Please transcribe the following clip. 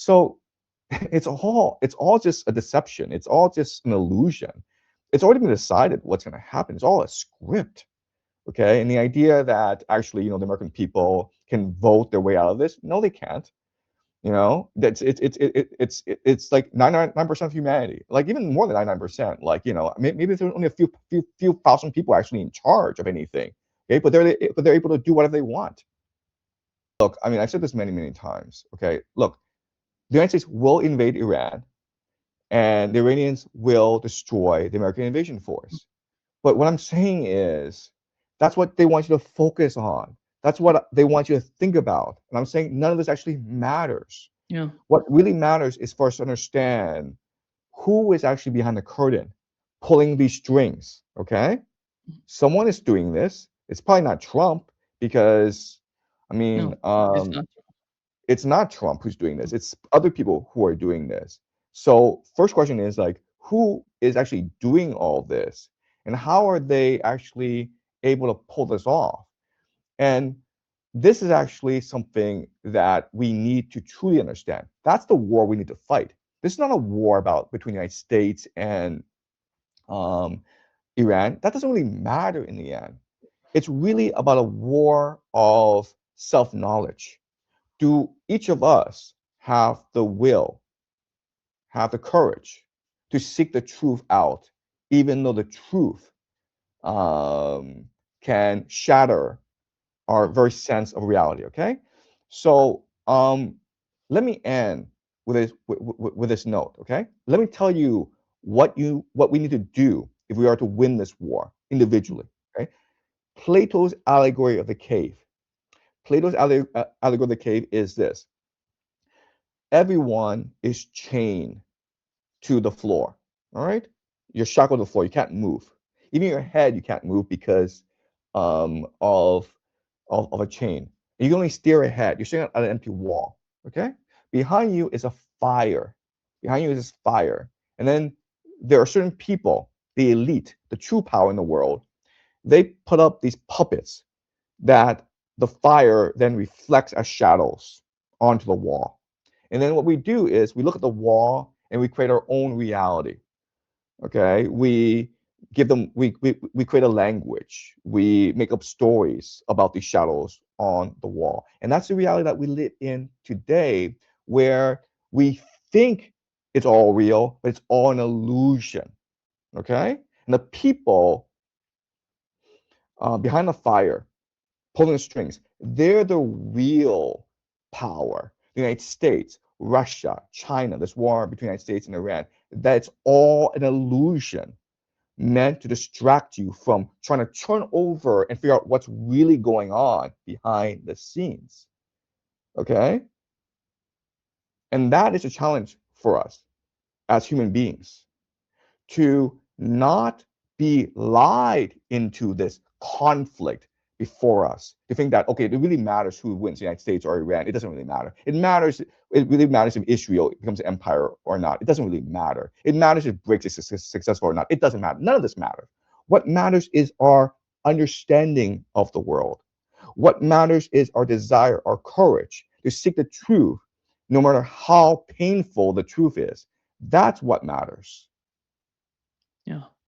So it's all just a deception. It's all just an illusion. It's already been decided what's going to happen. It's all a script. Okay. And the idea that actually, the American people can vote their way out of this, no, they can't. That's it's like 99% of humanity, like even more than 99%. Like, maybe there's only a few thousand people actually in charge of anything. Okay, but they're able to do whatever they want. Look, I mean, I've said this many times. Okay, look, the United States will invade Iran, and the Iranians will destroy the American invasion force. But what I'm saying is, that's what they want you to focus on. That's what they want you to think about. And I'm saying none of this actually matters. Yeah. What really matters is for us to understand who is actually behind the curtain, pulling these strings. Okay, someone is doing this. It's probably not Trump, because, I mean, No, it's not. it's not Trump who's doing this. It's other people who are doing this. So first question is, like, who is actually doing all this, and how are they actually able to pull this off? And this is actually something that we need to truly understand. That's the war we need to fight. This is not a war between the United States and um, Iran. That doesn't really matter in the end. It's really about a war of self-knowledge. Do each of us have the will, have the courage to seek the truth out, even though the truth um, can shatter our very sense of reality? Okay, so let me end with this note. Okay, let me tell you what we need to do if we are to win this war individually. Okay, Plato's allegory of the cave. Plato's allegory of the cave is this: everyone is chained to the floor. All right, you're shackled to the floor. You can't move. Even your head, you can't move because of of a chain. You can only steer ahead. You're staring at an empty wall. Okay, behind you is a fire. Behind you is this fire, and then there are certain people, the elite, the true power in the world. They put up these puppets that the fire then reflects as shadows onto the wall. And then what we do is we look at the wall and we create our own reality. Okay, we create a language. We make up stories about these shadows on the wall, and that's the reality that we live in today, where we think it's all real, but it's all an illusion. Okay, and the people behind the fire, pulling the strings, they're the real power. The United States, Russia, China, this war between the United States and Iran, that's all an illusion meant to distract you from trying to turn over and figure out what's really going on behind the scenes. Okay? And that is a challenge for us as human beings, to not be lied into this conflict before us, to think that, okay, it really matters who wins, the United States or Iran. It doesn't really matter. It really matters if Israel becomes an empire or not. It doesn't really matter. It matters if BRICS is successful or not. It doesn't matter. None of this matters. What matters is our understanding of the world. What matters is our desire, our courage to seek the truth, no matter how painful the truth is. That's what matters. Yeah.